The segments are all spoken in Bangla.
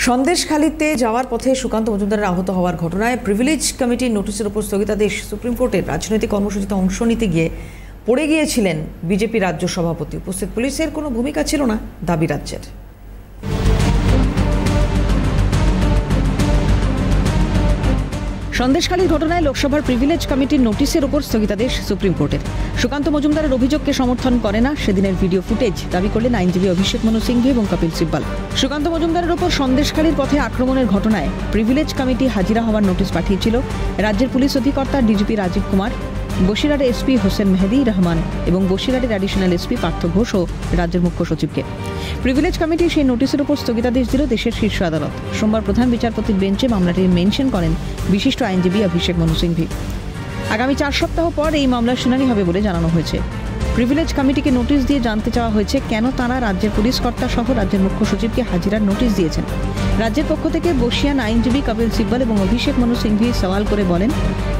সন্দেশখালীতে যাওয়ার পথে সুকান্ত মজুমদারের আহত হওয়ার ঘটনায় প্রিভিলেজ কমিটির নোটিশের উপর স্থগিতাদেশ। সুপ্রিম কোর্টের রাজনৈতিক কর্মসূচিতে অংশ নিতে গিয়ে পড়ে গিয়েছিলেন বিজেপি রাজ্য সভাপতি। উপস্থিত পুলিশের কোনো ভূমিকা ছিল না দাবি রাজ্যের। সন্দেশখালীর ঘটনায় লোকসভার প্রিভিলেজ কমিটির নোটিশের উপর স্থগিতাদেশ সুপ্রিম কোর্টের। সুকান্ত মজুমদারের অভিযোগকে সমর্থন করে না সেদিনের ভিডিও ফুটেজ দাবি করলেন আইনজীবী অভিষেক মনু সিংভি এবং কপিল সিব্বল। সুকান্ত মজুমদারের উপর সন্দেশখালীর পথে আক্রমণের ঘটনায় প্রিভিলেজ কমিটি হাজিরা হওয়ার নোটিশ পাঠিয়েছিল রাজ্যের পুলিশ অধিকর্তা ডিজিপি রাজীব কুমার, বসিরহাটের এসপি হোসেন মেহেদি রহমান এবং বসিরহাটের অ্যাডিশনাল এসপি পার্থ ঘোষ ও রাজ্যের মুখ্য সচিবকে। প্রিভিলেজ কমিটি সেই নোটিশের উপর স্থগিতাদেশ দিল দেশের শীর্ষ আদালত। সোমবার প্রধান বিচারপতির বেঞ্চে মামলাটি মেনশন করেন বিশিষ্ট আইনজীবী অভিষেক মনু সিংভি। আগামী 4 সপ্তাহ পর এই মামলার শুনানি হবে বলে জানানো হয়েছে। প্রিভিলেজ কমিটিকে নোটিশ দিয়ে জানতে চাওয়া হয়েছে কেন তাঁরা রাজ্যের পুলিশ কর্তা সহ রাজ্যের মুখ্য সচিবকে হাজিরার নোটিশ দিয়েছেন। রাজ্যের পক্ষ থেকে বসিয়ান আইনজীবী কপিল সিব্বল এবং অভিষেক মনু সিংভি সওয়াল করে বলেন,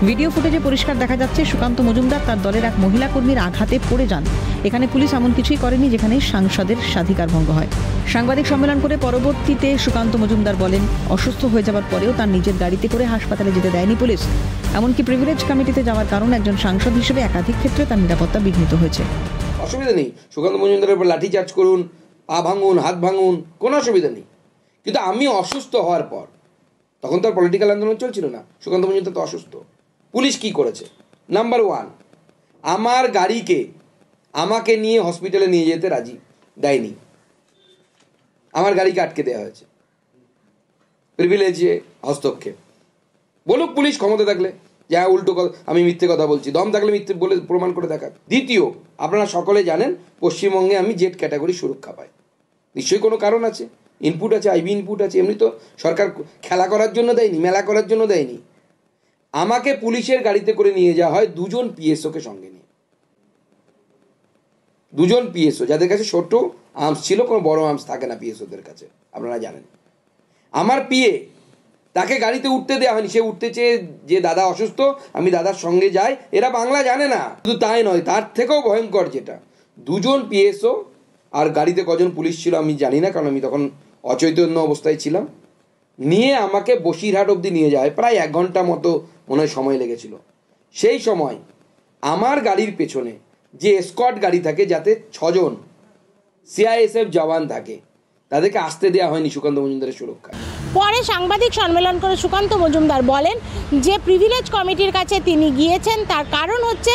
ভিডিও ফুটেজে পরিষ্কার দেখা যাচ্ছে সুকান্ত মজুমদার তার দলের এক মহিলা কর্মীর আঘাতে পড়ে যান। এখানে পুলিশ এমন কিছুই করেনি যেখানে সাংসদের স্বাধিকার ভঙ্গ হয়। সাংবাদিক সম্মেলন করে পরবর্তীতে সুকান্ত মজুমদার বলেন, অসুস্থ হয়ে যাওয়ার পরেও তার নিজের গাড়িতে করে হাসপাতালে যেতে দেয়নি পুলিশ। এমনকি প্রিভিলেজ কমিটিতে যাওয়ার কারণে একজন সাংসদ হিসেবে একাধিক ক্ষেত্রে তার নিরাপত্তা বিঘ্নিত হয়েছে। অসুবিধা নেই, সুকান্ত মজুমদারের উপর লাঠিচার্জ করুন, পা ভাঙুন, হাত ভাঙুন, কোনো অসুবিধা নেই। কিন্তু আমি অসুস্থ হওয়ার পর, তখন তো আর পলিটিক্যাল আন্দোলন চলছিল না, সুকান্ত মজুমদার তো অসুস্থ। পুলিশ কি করেছে? নাম্বার 1, আমার গাড়িকে আমাকে নিয়ে হসপিটালে নিয়ে যেতে রাজি দেয়নি, আমার গাড়িকে আটকে দেওয়া হয়েছে। প্রিভিলেজে হস্তক্ষেপ। বলুক পুলিশ ক্ষমতা থাকলে যে হ্যাঁ উল্টো আমি মিথ্যে কথা বলছি, দম থাকলে মিথ্যে বলে প্রমাণ করে দেখাক। দ্বিতীয়, আপনারা সকলে জানেন পশ্চিমবঙ্গে আমি জেড ক্যাটাগরি সুরক্ষা পাই। নিশ্চয়ই কোনো কারণ আছে, ইনপুট আছে, আইবি ইনপুট আছে। এমনি তো সরকার খেলা করার জন্য দেয়নি, মেলা করার জন্য দেয়নি। আমাকে পুলিশের গাড়িতে করে নিয়ে যাওয়া হয় 2জন পিএসওকে সঙ্গে নিয়ে। 2জন পিএসও যাদের কাছে ছোট আর্মস ছিল, কোনো বড় আর্মস থাকে না পিএসওদের কাছে, আপনারা জানেন। আমার পিএ, তাকে গাড়িতে উঠতে দেওয়া হয়নি। সে উঠতে চেয়ে যে দাদা অসুস্থ, আমি দাদার সঙ্গে যাই, এরা বাংলা জানে না। শুধু তাই নয়, তার থেকেও ভয়ঙ্কর যেটা, 2জন পিএসও আর গাড়িতে কজন পুলিশ ছিল আমি জানি না, কারণ আমি তখন অচৈতন্য অবস্থায় ছিলাম। নিয়ে আমাকে বসিরহাট অবধি নিয়ে যায়, প্রায় 1 ঘন্টা মতো মনে হয় সময় লেগেছিল। সেই সময় আমার গাড়ির পেছনে যে এসকর্ট গাড়ি থাকে, যাতে 6জন সিআইএসএফ জওয়ান থাকে, তাদেরকে আসতে দেওয়া হয়নি সুকান্ত মজুমদারের সুরক্ষা। পরে সাংবাদিক সম্মেলন করে সুকান্ত মজুমদার বলেন যে প্রিভিলেজ কমিটির কাছে তিনি গিয়েছেন, তার কারণ হচ্ছে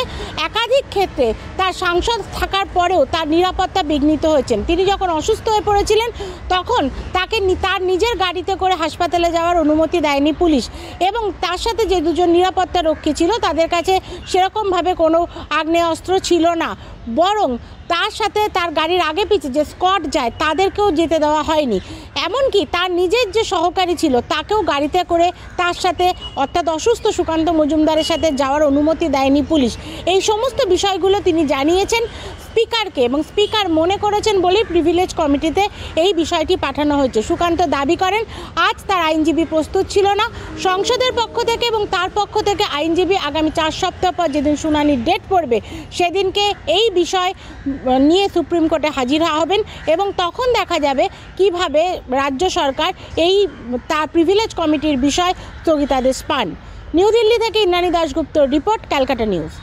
একাধিক ক্ষেত্রে তার সাংসদ থাকার পরেও তার নিরাপত্তা বিঘ্নিত হয়েছেন। তিনি যখন অসুস্থ হয়ে পড়েছিলেন তখন তাকে তার নিজের গাড়িতে করে হাসপাতালে যাওয়ার অনুমতি দেয়নি পুলিশ, এবং তার সাথে যে 2জন নিরাপত্তা রক্ষী ছিল তাদের কাছে সেরকমভাবে কোনো আগ্নেয়াস্ত্র ছিল না, বরং তার সাথে তার গাড়ির আগে পিছে যে স্কট যায় তাদেরকেও যেতে দেওয়া হয়নি। এমনকি তার নিজের যে সহকারী ছিল তাকেও গাড়িতে করে তার সাথে, অর্থাৎ অসুস্থ সুকান্ত মজুমদারের সাথে যাওয়ার অনুমতি দেয়নি পুলিশ। এই সমস্ত বিষয়গুলো তিনি জানিয়েছেন স্পিকারকে, এবং স্পিকার মনে করেছেন বলেই প্রিভিলেজ কমিটিতে এই বিষয়টি পাঠানো হয়েছে। সুকান্ত দাবি করেন আজ তার আইনজীবী প্রস্তুত ছিল না। সংসদের পক্ষ থেকে এবং তার পক্ষ থেকে আইনজীবী আগামী 4 সপ্তাহ পর যেদিন শুনানির ডেট পড়বে সেদিনকে এই বিষয় নিয়ে সুপ্রিম কোর্টে হাজির হবেন, এবং তখন দেখা যাবে কিভাবে রাজ্য সরকার এই তার প্রিভিলেজ কমিটির বিষয় স্থগিতাদেশ পান। নিউ দিল্লি থেকে ইন্দ্রাণী দাশগুপ্তর রিপোর্ট, ক্যালকাটা নিউজ।